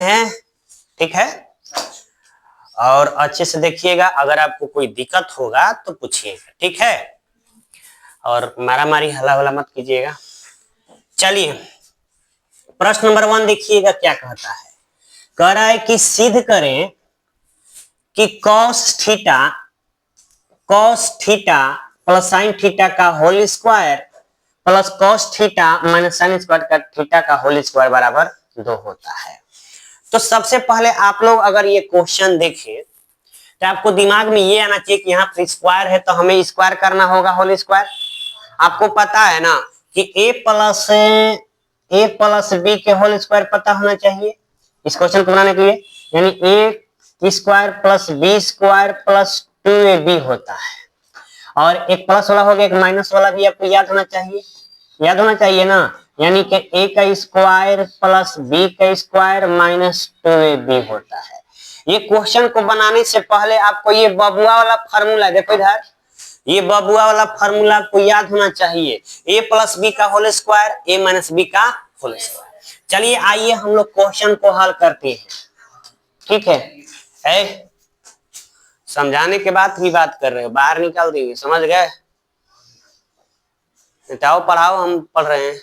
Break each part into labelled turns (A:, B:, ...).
A: हैं, ठीक है। और अच्छे से देखिएगा, अगर आपको कोई दिक्कत होगा तो पूछिएगा, ठीक है। और मारामारी हल्ला हल्ला मत कीजिएगा। चलिए प्रश्न नंबर 1 देखिएगा क्या कहता है। कह रहा है कि सिद्ध करें कि cos theta plus sine theta का whole square plus cos theta minus sine square का थीटा का होल स्क्वायर बराबर 2 होता है। तो सबसे पहले आप लोग अगर ये क्वेश्चन देखें तो आपको दिमाग में ये आना चाहिए कि यहाँ पर स्क्वायर है तो हमें स्क्वायर करना होगा होल स्क्वायर। आपको पता है ना कि ए प्लस बी के होल स्क्वायर पता होना चाहिए इस क्वेश्चन को बनाने के लिए, यानी A square plus B square plus 2ab होता है। और एक प्लस वाला हो गया, एक माइनस वाला भी आपको याद होना चाहिए ना, यानी कि ए का स्क्वायर प्लस बी का स्क्वायर माइनस 2ab होता है। ये क्वेश्चन को बनाने से पहले आपको ये बबुआ वाला फार्मूला, देखो इधर, ये बबुआ वाला फार्मूला आपको याद होना चाहिए, ए प्लस बी का होल स्क्वायर ए माइनस बी का होल स्क्वायर। चलिए आइए हम लोग क्वेश्चन को हल करते हैं, ठीक है। समझाने के बाद भी बात कर रहे हो, बाहर निकाल देंगे, समझ गए। जाओ पढ़ाओ, हम पढ़ रहे हैं।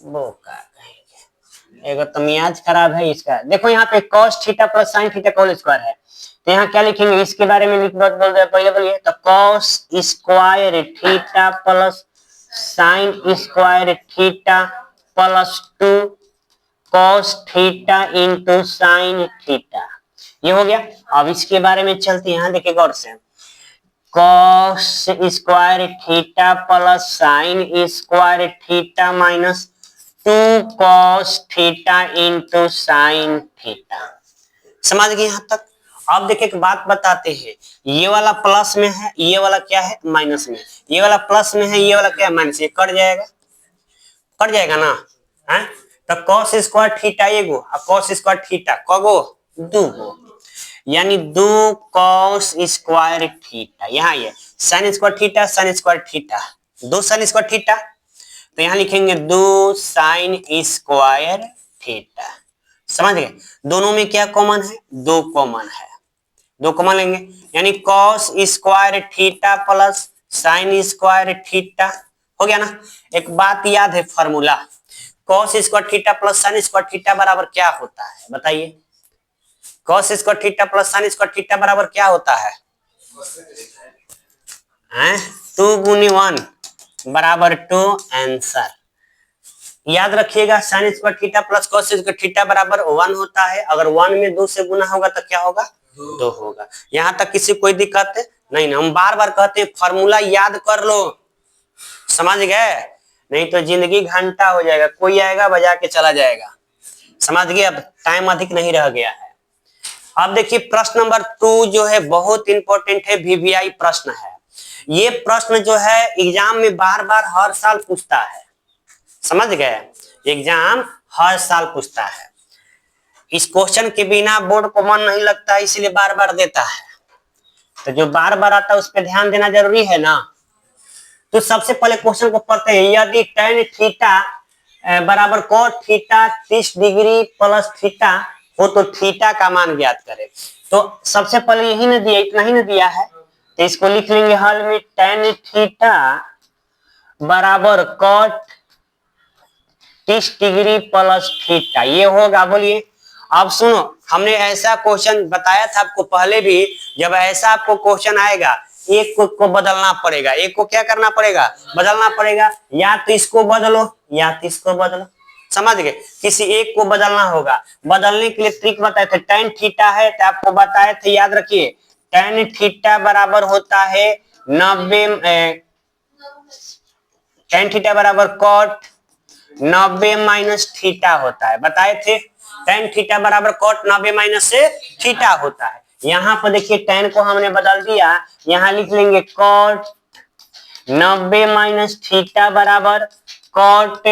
A: वो का एक तो मियाज खराब है इसका। देखो यहाँ पे cos theta plus sine theta का होल स्क्वायर है, तो यहाँ क्या लिखेंगे, इसके बारे में बोल रहे हैं, पहले बोलिए। तो cos square theta plus sine square theta plus 2 cos theta into sine theta, ये हो गया। अब इसके बारे में चलते हैं, यहाँ देखिए गौर से, cos square theta plus sine square theta minus 2 cos theta into sine theta. समझ गए यहाँ तक। अब देखिए एक बात बताते हैं, ये वाला प्लस में है, ये वाला क्या है माइनस में, ये वाला प्लस में है, ये वाला क्या है माइनस, ये कट जाएगा ना है। तो cos स्क्वायर थीटा एगो और cos स्क्वायर थीटा कगो, 2 यानी 2 cos स्क्वायर थीटा, यहाँ ये sin square theta 2 sin square theta, तो यहाँ लिखेंगे 2 sin स्क्वायर थीटा। समझ गए, दोनों में क्या कॉमन है, 2 कॉमन है, 2 कॉमन लेंगे, यानी cos square theta plus sin square theta हो गया ना। एक बात याद है formula, cos square theta plus sin square theta बराबर क्या होता है बताइए। cos square theta plus sin square theta बराबर क्या होता है, 2 गुनी 1 बराबर 2 आंसर। याद रखिएगा sin square theta plus cos square theta बराबर 1 होता है, अगर 1 में 2 से गुना होगा तो क्या होगा, 2 होगा। यहां तक किसी कोई दिक्कत नहीं ना, हम बार बार कहते हैं फार्मूला याद कर लो, समझ गए, नहीं तो जिंदगी घंटा हो जाएगा, कोई आएगा बजा के चला जाएगा। समझ गए, अब टाइम अधिक नहीं रह गया है। अब देखिए प्रश्न नंबर 2 जो है बहुत इंपॉर्टेंट है, वीवीआई प्रश्न है। ये प्रश्न जो है एग्जाम में बार बार हर साल पूछता है, समझ गए, एग्जाम हर साल पूछता है। इस क्वेश्चन के बिना बोर्ड को मन नहीं लगता, इसलिए बार बार देता है, तो जो बार बार आता है उस पर ध्यान देना जरूरी है ना। तो सबसे पहले क्वेश्चन को पढ़ते हैं, यदि tan थीटा बराबर cot theta 30 degree plus theta हो तो थीटा का मान ज्ञात करें। तो सबसे पहले यही ना दिया, इतना ही ना दिया है, तो इसको लिख लेंगे हल में, tan थीटा बराबर cot 30 डिग्री प्लस थीटा, ये होगा, बोलिए। अब सुनो, हमने ऐसा क्वेश्चन बताया था आपको पहले भी, जब ऐसा आपको क्वेश्चन आएगा एक को बदलना पड़ेगा, एक को क्या करना पड़ेगा, बदलना पड़ेगा, या तो इसको बदलो या तो इसको बदलो, समझ गए, किसी एक को बदलना होगा। बदलने के लिए ट्रिक बताए थे, tan थीटा है तो आपको बताए थे, याद रखिए, tan थीटा बराबर होता है 90, tan थीटा बराबर cot 90 माइनस थीटा होता है, बताए थे, tan थीटा बराबर cot 90 माइनस से थीटा होता है। यहाँ पर देखिए tan को हमने बदल दिया, यहाँ लिख लेंगे cot 90 माइनस थीटा बराबर cot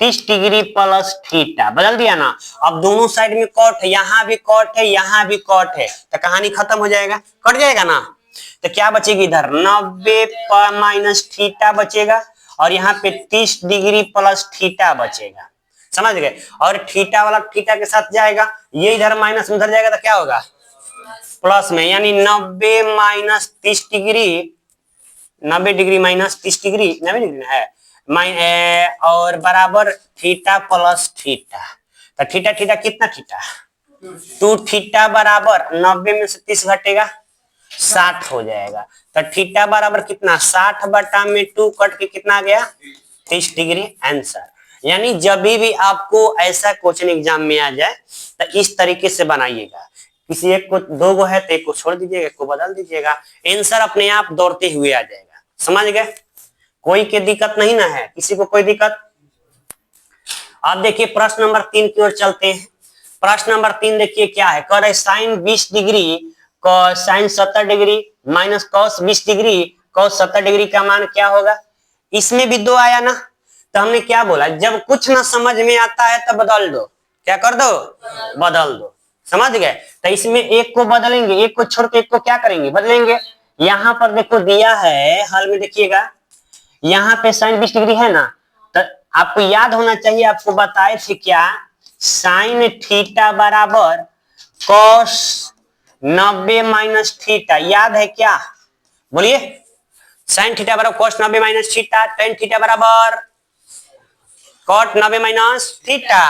A: 30 डिग्री प्लस थीटा, बदल दिया ना। अब दोनों साइड में cot है, यहाँ भी cot है, यहाँ भी cot है, तो कहानी खत्म हो जाएगा, कट जाएगा ना। तो क्या बचेगी इधर 90 माइनस थीटा बचेगा, और यहाँ पे 30 डिग्री प्लस थीटा बचेगा। समझ गए। और थीटा वाला थीटा के साथ जाएगा, ये इधर माइनस उधर जाएगा तो क्या होगा प्लस में, यानी 90 minus 30 degree, 90 degree minus 30 degree, 90 degree है और बराबर थीटा प्लस थीटा। तो थीटा थीटा कितना थीटा 2 थीटा बराबर 90 में से 30 घटेगा 60 हो जाएगा। तो थीटा बराबर कितना 60 बटा में 2 कट के कितना आ गया 30 डिग्री आंसर। यानी जब भी आपको ऐसा क्वेश्चन एग्जाम में आ जाए तो इस तरीके से बनाइएगा, किसी एक को दो गो है तो एक को छोड़ दीजिएगा, एक को बदल दीजिएगा, आंसर अपने आप दौड़ते हुए आ जाएगा। समझ गए, कोई के दिक्कत नहीं ना है, किसी को कोई दिक्कत। अब देखिए प्रश्न नंबर 3 की ओर चलते हैं। प्रश्न नंबर 3 देखिए क्या है, कह रहे sine 20 degree sine 70 degree minus cos 20 degree cos 70 degree का मान क्या होगा। इसमें भी 2 आया ना, तो हमने क्या बोला, जब कुछ ना समझ में आता है तो बदल दो, क्या कर दो बदल दो। समझ गए, तो इसमें एक को बदलेंगे, एक को छोड़ के एक को क्या करेंगे बदलेंगे। यहां पर देखो दिया है हल में, देखिएगा यहाँ पे साइन 20 डिग्री है ना, तो आपको याद होना चाहिए, आपको बताए थे क्या, साइन थीटा बराबर कॉस 90 माइनस थीटा, याद है क्या, बोलिए। साइन थीटा बराबर cos 90 minus theta, tan theta बराबर कॉट 90 माइनस थीटा।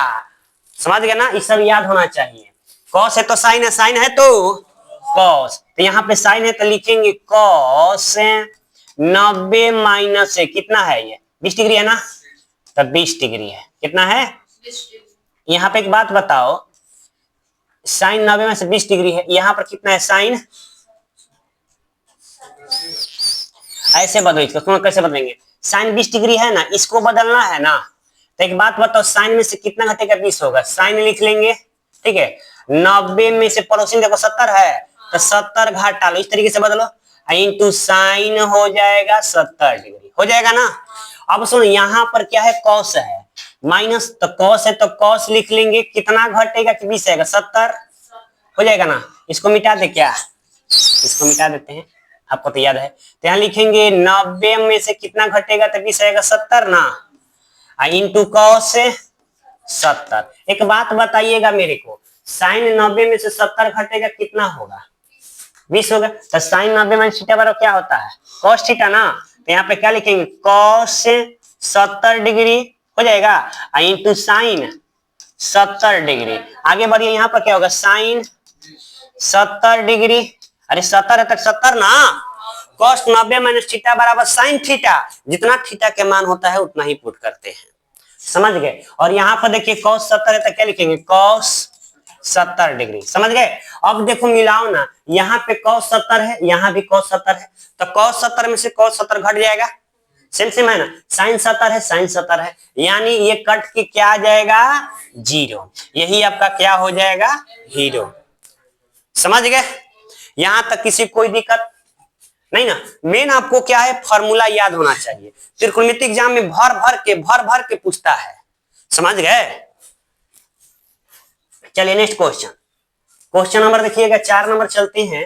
A: समझ गया ना, ये सब याद होना चाहिए। कॉस है तो साइन है, साइन है तो कॉस, तो यहाँ पे साइन है तो लिखेंगे कॉस 90 माइनस से कितना है, ये 20 डिग्री है ना, तो 20 डिग्री है, कितना है। यहाँ पे एक बात बताओ, साइन 90 में से 20 डिग्री है, यहाँ पर कितना है साइन, ऐसे बदलो इसको, सुनो कैसे बदलेंगे। साइन 20 डिग्री है ना, इसको बदलना है ना, तो एक बात बताओ साइन में से कितना घटेगा 20 होगा, साइन लिख लेंगे, ठीक है। 90 में से पड़ोसी देखो 70 है, तो 70 घटा लो, इस तरीके से बदलो, इंटू साइन हो जाएगा 70 डिग्री, हो जाएगा ना। अब सुनो यहाँ पर क्या है कॉस है, माइनस तो कॉस है तो कॉस लिख लेंगे, कितना घटेगा कि 20 आएगा 70 हो जाएगा ना। इसको मिटा दे क्या, इसको मिटा देते हैं, आपको तो याद है। तो यहाँ लिखेंगे 90 में से कितना घटेगा तो 20 आएगा 70 ना, इंटू कॉस 70। एक बात बताइएगा मेरे को, साइन 90 में से 70 घटेगा कितना होगा 20 होगा, तो साइन 90 माइनस थीटा बराबर क्या होता है कॉस थीटा ना, तो यहाँ पे क्या लिखेंगे कॉस 70 डिग्री हो जाएगा इंटू साइन 70 डिग्री। आगे बढ़िए, यहाँ पर क्या होगा साइन 70 डिग्री, अरे 70 है तक 70 ना, कॉस 90 माइनस थीटा बराबर साइन थीटा, जितना थीटा के मान होता है उतना ही पुट करते हैं। समझ गए, और यहाँ पर देखिए कॉस 70 है तो क्या लिखेंगे कॉस 70 डिग्री। समझ गए, अब देखो मिलाओ ना, यहाँ पे cos 70 है, यहाँ भी cos 70 है, तो cos 70 में से cos 70 घट जाएगा, सेम सेम है ना, sin 70 है sin 70 है, यानी ये कट के क्या आ जाएगा 0, यही आपका क्या हो जाएगा 0। समझ गए, यहां तक किसी कोई दिक्कत नहीं ना। मेन आपको क्या है फॉर्मूला याद होना चाहिए, त्रिकोणमिति एग्जाम में भर भर के पूछता है। समझ गए, चलिए नेक्स्ट क्वेश्चन, क्वेश्चन नंबर देखिएगा 4 नंबर चलते हैं।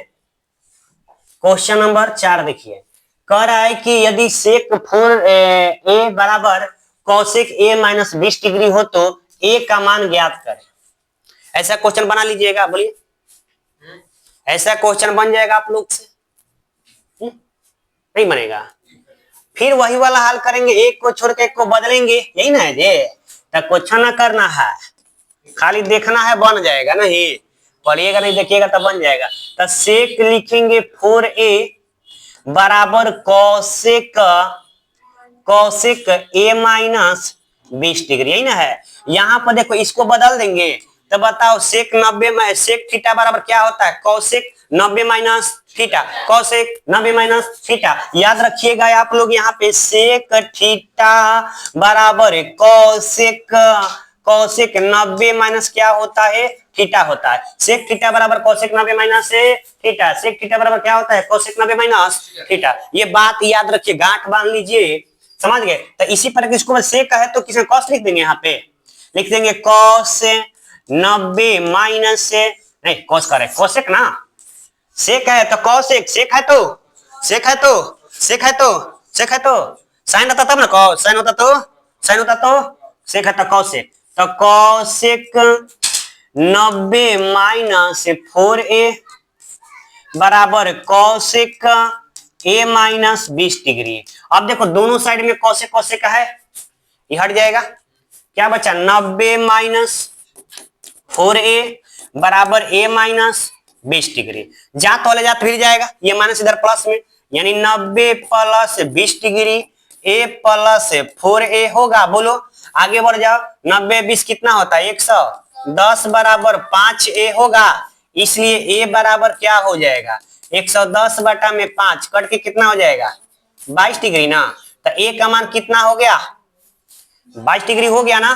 A: क्वेश्चन नंबर 4 देखिए, कह रहा है कि यदि सेक 4 ए बराबर कौशिक ए माइनस 20 डिग्री हो तो ए का मान ज्ञात करें। ऐसा क्वेश्चन बना लीजिएगा, बोलिए ऐसा क्वेश्चन बन जाएगा आप लोग से, नहीं बनेगा, फिर वही वाला हाल करेंगे, एक को छोड़ के एक को बदलेंगे, यही ना है जे, तो क्वेश्चन ना करना है, खाली देखना है बन जाएगा, नहीं पढ़िएगा नहीं देखिएगा तब बन जाएगा। तो सेक लिखेंगे 4a बराबर कौशिक a माइनस 20 डिग्री, यही ना है। यहाँ पर देखो इसको बदल देंगे तो बताओ सेक 90 में सेक थीटा बराबर क्या होता है Kaushik 90 minus theta, Kaushik 90 minus theta. याद रखिएगा आप लोग, यहाँ पे सेक थीटा बराबर कौशिक 90 माइनस क्या होता है थीटा होता है, सेक थीटा बराबर cosec 90 minus theta, sec theta बराबर क्या होता है कौशिक 90 माइनस थीटा। ये बात याद रखिए, गांठ बांध लीजिए, समझ गए। तो इसी पर इसको सेक है तो किसमें कॉस लिख देंगे, यहाँ पे लिख देंगे कॉस 90 माइनस नहीं कॉस करे कौशिक ना, सेक है तो कौशिक, सेक है तो सेक है तो सेक है तो सेक है तो साइन होता तब ना कॉस, साइन होता तो साइन होता तो सेक है तो कौशिक, तो कौशिक 90 माइनस 4a बराबर कौशिक a माइनस 20 डिग्री। अब देखो दोनों साइड में कौशिक कौशिक है, ये हट जाएगा, क्या बचा 90 माइनस 4a बराबर a माइनस 20 डिग्री। जात वाले जात फिर जाएगा, ये माइनस इधर प्लस में, यानी 90 plus 20 degree a plus 4a होगा। बोलो आगे बढ़ जाओ, 90 20 कितना होता है 110 बराबर 5a होगा, इसलिए a बराबर क्या हो जाएगा 110 बटा में 5 कट के कितना हो जाएगा 22 डिग्री ना। तो a का मान कितना हो गया 22 डिग्री हो गया ना,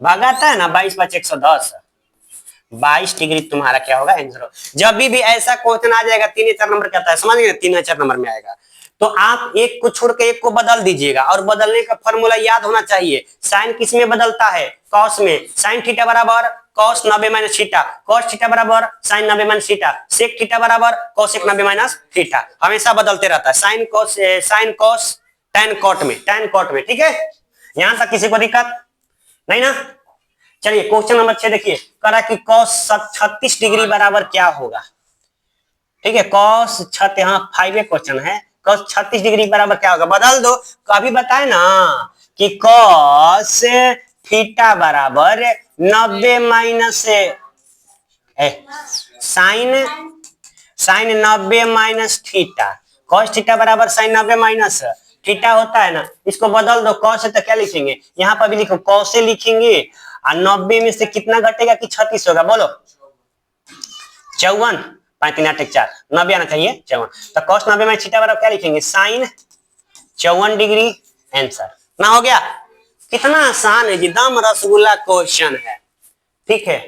A: भागाता है ना 22 बच 110, 22 डिग्री तुम्हारा क्या होगा आंसर हो। जब भी ऐसा क्वेश्चन आ जाएगा 3 नंबर का आता है, समझ गए 3 नंबर में आएगा, तो आप एक को छोड़ के एक को बदल दीजिएगा, और बदलने का फॉर्मूला याद होना चाहिए। साइन किस में बदलता है कॉस में, साइन थीटा बराबर cos 90 minus theta, cos theta बराबर sine 90 minus theta, sec theta बराबर कॉसेक 90 माइनस थीटा, हमेशा बदलते रहता है साइन कॉस टैन कॉट में, ठीक है। यहां तक किसी को दिक्कत नहीं ना। चलिए क्वेश्चन नंबर 6 देखिए, करा कि कॉस 36 डिग्री बराबर क्या होगा, ठीक है। कॉस 6 यहाँ 5 क्वेश्चन है, कॉस 36 डिग्री बराबर क्या होगा, बदल दो। कभी बताए ना कि कॉस थीटा बराबर 90 minus sine 90 minus theta, cos theta बराबर साइन 90 माइनस थीटा होता है ना, इसको बदल दो। कॉस से तो क्या लिखेंगे, यहाँ पर भी लिखो कॉस से लिखेंगे, और 90 में से कितना घटेगा कि 36 होगा, बोलो 54, 5 3 8 4 90 आना चाहिए 54। तो कॉस 90 में थीटा बराबर क्या लिखेंगे साइन 54 डिग्री, आंसर ना हो गया। कितना आसान है जी, दम रसगुल्ला क्वेश्चन है, ठीक है।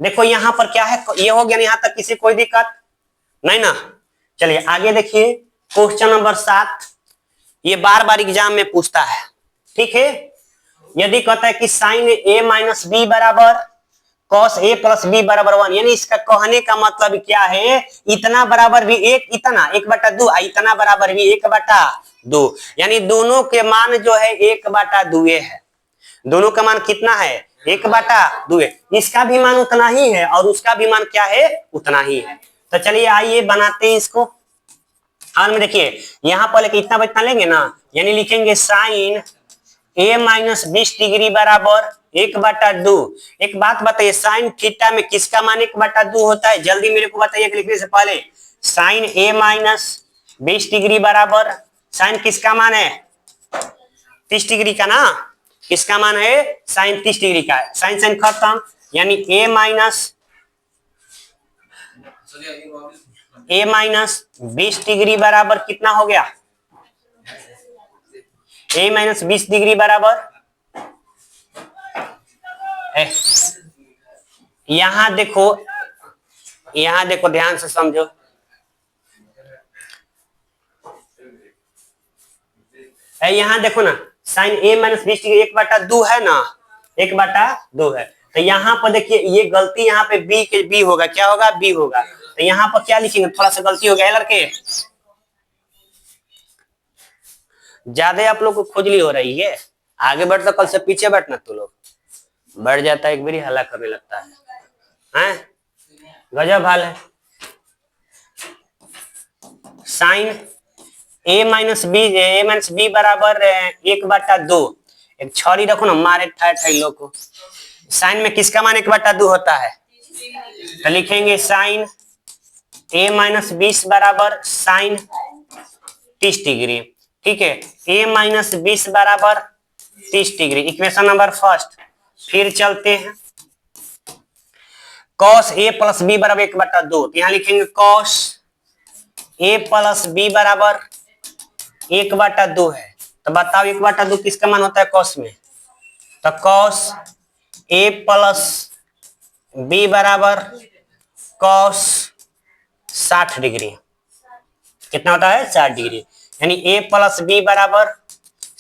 A: देखो यहां पर क्या है, ये हो गया, यहां तक किसी कोई दिक्कत नहीं ना। चलिए आगे देखिए क्वेश्चन नंबर 7, ये बार बार एग्जाम में पूछता है, ठीक है। यदि कहता है कि साइन a माइनस बी बराबर कॉस a प्लस बी बराबर 1, यानी इसका कहने का मतलब क्या है, इतना बराबर भी एक, इतना 1/2, इतना बराबर भी 1/2, यानी दोनों के मान जो है 1/2 है, दोनों का मान कितना है 1/2 है, इसका भी मान उतना ही है और उसका भी मान क्या है उतना ही है। तो चलिए आइए बनाते हैं इसको। हाल में देखिए यहां पर लेके इतना बचना लेंगे ना, यानी लिखेंगे साइन a माइनस 20 डिग्री बराबर 1/2। एक बात बताइए, साइन थीटा में किसका मान 1/2 होता है, जल्दी मेरे को बताइए लिखने से पहले। साइन a माइनस 20 डिग्री बराबर साइन किसका मान है 30 डिग्री का ना, किसका मान है साइन 30 डिग्री का, साइन साइन खत्म, यानी a माइनस 20 डिग्री बराबर कितना हो गया, a माइनस 20 डिग्री बराबर यहां देखो ध्यान से समझो, यहां देखो ना साइन a माइनस 20 डिग्री 1/2 है ना, 1/2 है। तो यहाँ पर देखिए ये गलती यहाँ पे बी होगा, क्या होगा बी होगा। तो यहाँ पर क्या लिखेंगे, थोड़ा सा गलती हो गया लड़के, ज्यादा आप लोग को खुजली हो रही है, आगे बढ़ तो कल से पीछे बैठना, तो लोग बढ़ जाता है एक बारी हल्ला करने लगता है, गजब हाल है। साइन a माइनस बी बराबर 1/2, एक छड़ी रखो ना मारे ठाई लोग को। साइन में किसका मान 1/2 होता है, तो लिखेंगे साइन a माइनस 20 बराबर साइन 30 डिग्री, ठीक है। a माइनस 20 बराबर 30 डिग्री, इक्वेशन नंबर फर्स्ट। फिर चलते हैं कॉस a प्लस बी बराबर 1/2, तो यहां लिखेंगे कॉस a प्लस बी बराबर 1/2 है। तो बताओ 1/2 किसका मान होता है कॉस में, तो कॉस a प्लस बी बराबर कॉस 60 डिग्री, कितना होता है 60 डिग्री, यानी a प्लस बी बराबर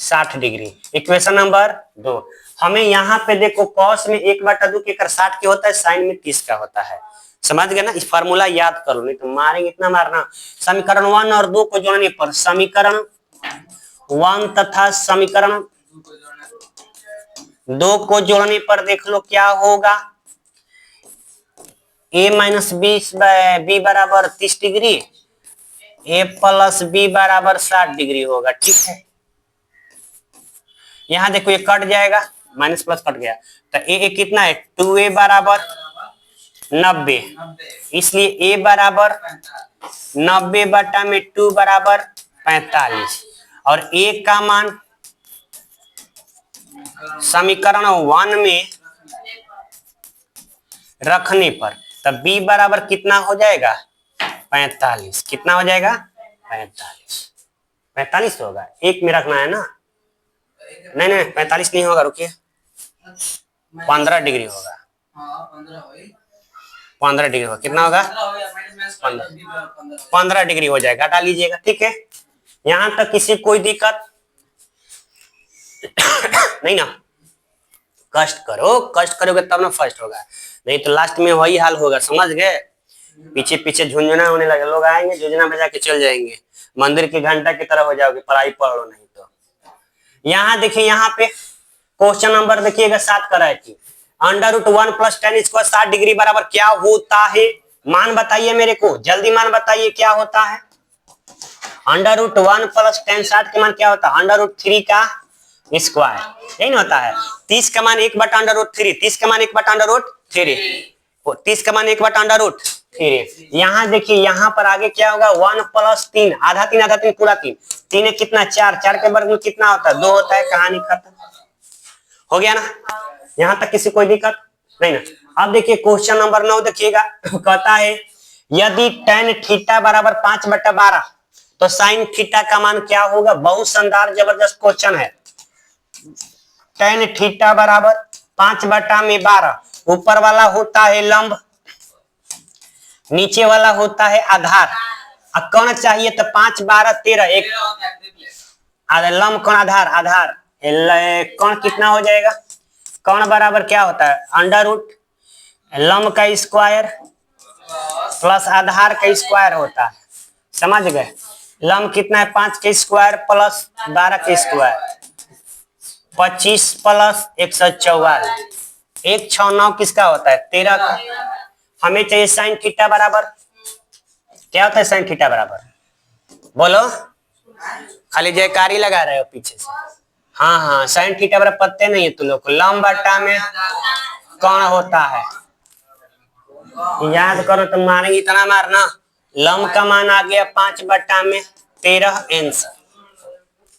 A: 60 डिग्री, इक्वेशन नंबर 2। हमें यहाँ पे देखो कॉस में 1/2 के कर 60 के होता है, साइन में 30 का होता है, समझ गए ना। इस फार्मूला याद कर लो, नहीं तो मारेंगे इतना मारना। समीकरण 1 और 2 को जोड़ने पर समीकरण 1 तथा समीकरण दो को जोड़ने पर देख लो क्या होगा, a माइनस बी बराबर 30 डिग्री, a प्लस बी बराबर 60 डिग्री होगा। ठीक है, यहां देखो ये कट जाएगा, माइनस प्लस कट गया, तो ए कितना है 2a बराबर 90, इसलिए a बराबर 90 बटा में 2 बराबर 45, और a का मान समीकरण 1 में रखने पर तब b बराबर कितना हो जाएगा 45, कितना हो जाएगा 45 होगा, एक में रखना है ना, नहीं नहीं 45 नहीं होगा, रुकिए 15 डिग्री होगा, 15 डिग्री होगा, कितना होगा 15 डिग्री हो जाएगा, हटा लीजिएगा। ठीक है, यहां तक किसी कोई दिक्कत नहीं ना, कष्ट करो, कष्ट करोगे तब ना फर्स्ट होगा, नहीं तो लास्ट में वही हाल होगा, समझ गए, पीछे पीछे झुंझुना होने लगे, लोग आएंगे झुंझुना बजा के चल जाएंगे, मंदिर के घंटा की तरह हो जाओगे, पढ़ाई पढ़ लो नहीं तो। यहाँ देखिए, यहाँ पे क्वेश्चन नंबर देखिएगा 7 का है कि √1 + tan स्क्वायर 60 डिग्री बराबर क्या होता है, मान बताइए मेरे को, जल्दी मान बताइए क्या होता है। √1 + tan 60 के मान क्या होता है, √3 का स्क्वायर, यही ना होता है, 30 का मान 1 बटा √3, 30 का मान 1 बटा √3, 30 का मान 1 बटा √3। यहाँ देखिए, यहाँ पर आगे क्या होगा 1 + 3, आधा 3 आधा 3 पूरा 3, 3 है कितना 4, 4 के वर्ग में कितना होता है 2 होता है, कहानी खत्म हो गया ना, यहाँ तक किसी कोई दिक्कत नहीं ना। अब देखिए क्वेश्चन नंबर 9 देखिएगा, कहता है यदि tan थीटा बराबर 5/12 तो sin थीटा का मान क्या होगा, बहुत शानदार जबरदस्त क्वेश्चन है। tan थीटा बराबर 5/12, ऊपर वाला होता है लंब, नीचे वाला होता है आधार, अब कौन चाहिए तो 5 12 13, एक लंब कौन आधार, आधार कौन कितना हो जाएगा, कौन बराबर क्या होता है √ लंब का स्क्वायर प्लस आधार का स्क्वायर होता है, समझ गए, लंब कितना है 5 के स्क्वायर प्लस 12 के स्क्वायर, 25 + 144, 1 6 9 किसका होता है 13 का, हमें चाहिए sin थीटा बराबर क्या होता है, sin थीटा बराबर बोलो, खाली जयकारी लगा रहे हो पीछे से, हाँ हाँ sin थीटा बराबर पत्ते नहीं है तुम लोग को, लंब बटा में कौन होता है, याद करो तो मारेंगे इतना मारना, लंब का मान आ गया 5/13 आंसर,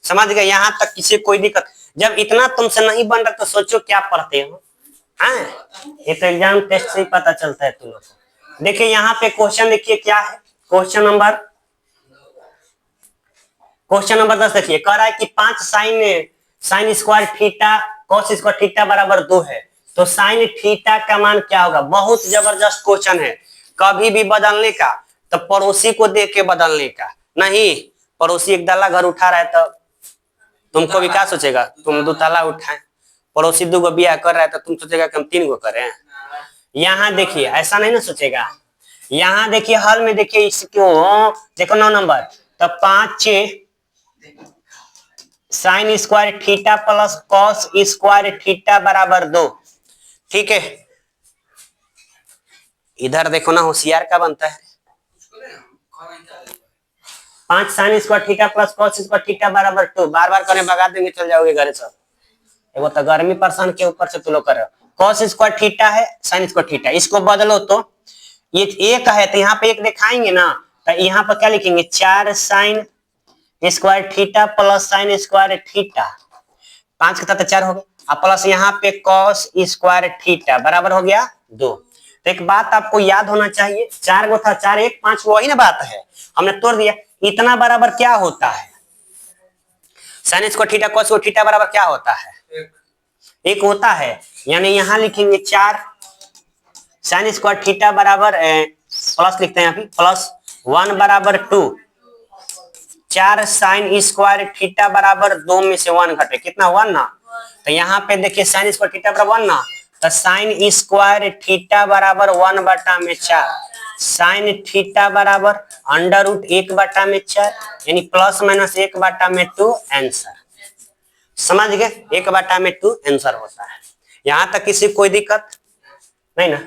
A: समझ गए, यहां तक किसी कोई दिक्कत, जब इतना तुमसे नहीं बन रहा तो सोचो क्या पढ़ते हो, हाँ ये तो एग्जाम टेस्ट से ही पता चलता है तुम लोग को। देखिए यहाँ पे क्वेश्चन देखिए क्या है, क्वेश्चन नंबर 10 देखिए, कह रहा है कि 5 sin square theta cos square theta बराबर 2 है, तो sin थीटा का मान क्या होगा, बहुत जबरदस्त क्वेश्चन है, कभी भी बदलने का तो पड़ोसी को देख के बदलने का नहीं, पड़ोसी एक दला घर उठा रहा है तो तुमको भी क्या सोचेगा, तुम 2 ताला उठाए, पड़ोसी 2 गो ब्याह कर रहा है तो तुम सोचेगा कि हम 3 गो करें, यहाँ देखिए ऐसा नहीं ना सोचेगा, यहाँ देखिए हल में देखिए इसको देखो 9 नंबर, तो 5 sin square theta plus cos square theta बराबर 2, ठीक है, इधर देखो ना होशियार का बनता है, 5 sin square theta plus cos square theta बराबर 2, बार बार करने भगा देंगे चल जाओगे घरे सब, एगो तो गर्मी परेशान के ऊपर से तुम लोग कर रहे हो, cos स्क्वायर थीटा है sin स्क्वायर थीटा, इसको बदलो तो ये एक है तो यहाँ पे एक दिखाएंगे ना, तो यहाँ पर क्या लिखेंगे 4 sin square theta plus sin square theta, 5 के साथ 4 हो गया, अब प्लस यहाँ पे cos स्क्वायर थीटा बराबर हो गया 2। तो एक बात आपको याद होना चाहिए, 4 गो था 4 1 5 वही ना बात है, हमने तोड़ दिया, इतना बराबर क्या होता है sin square theta cos square theta बराबर क्या होता है, एक होता है, यानी यहाँ लिखेंगे 4 sin स्क्वायर थीटा बराबर प्लस लिखते हैं यहाँ पे प्लस 1 बराबर 2, 4 sin स्क्वायर थीटा बराबर 2 में से 1 घटे कितना 1 ना, तो यहाँ पे देखिए sin स्क्वायर थीटा बराबर 1 ना, तो sin स्क्वायर थीटा बराबर 1/4, sin थीटा बराबर √1/4, यानी प्लस माइनस 1/2 आंसर, समझ गए, 1/2 आंसर होता है। यहां तक किसी कोई दिक्कत नहीं ना।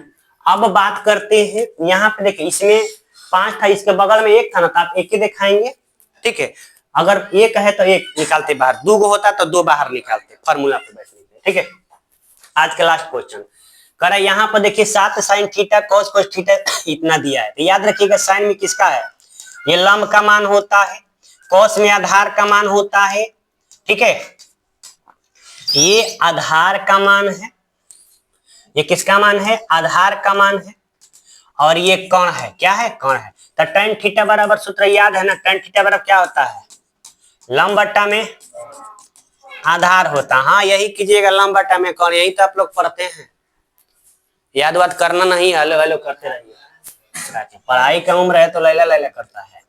A: अब बात करते हैं यहाँ पे, देखिए इसमें 5 था, इसके बगल में 1 था ना, तो आप 1 ही दिखाएंगे, ठीक है। अगर 1 है तो 1 निकालते बाहर, 2 होता तो 2 बाहर निकालते, फॉर्मूला पे बैठने के, ठीक है। आज का लास्ट क्वेश्चन करा, यहाँ पर देखिए 7 sine theta cos cos theta इतना दिया है, तो याद रखिएगा साइन में किसका है, ये लंब का मान होता है, cos में आधार का मान होता है, ठीक है। ये आधार का मान है, ये किसका मान है, आधार का मान है, और ये कण है, क्या है, कण है। तो tan थीटा बराबर सूत्र याद है ना, tan थीटा बराबर क्या होता है, लंब बट्टा में आधार होता। हाँ यही कीजिएगा, लंब बट्टा में कण, यही तो आप लोग पढ़ते हैं, याद वाद करना नहीं, हेलो हेलो करते रहिए। पढ़ाई का उम्र है तो लैला लैला करता है।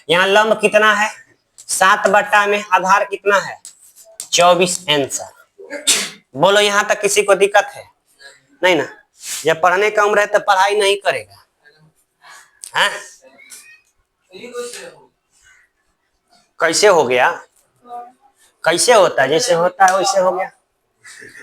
A: यहाँ लंब कितना है, 7 बट्टा में आधार कितना है, 24 आंसर। बोलो यहाँ तक किसी को दिक्कत है नहीं ना। जब पढ़ने का उम्र है तो पढ़ाई नहीं करेगा, हैं? कैसे हो गया, कैसे होता है, जैसे होता है वैसे हो गया।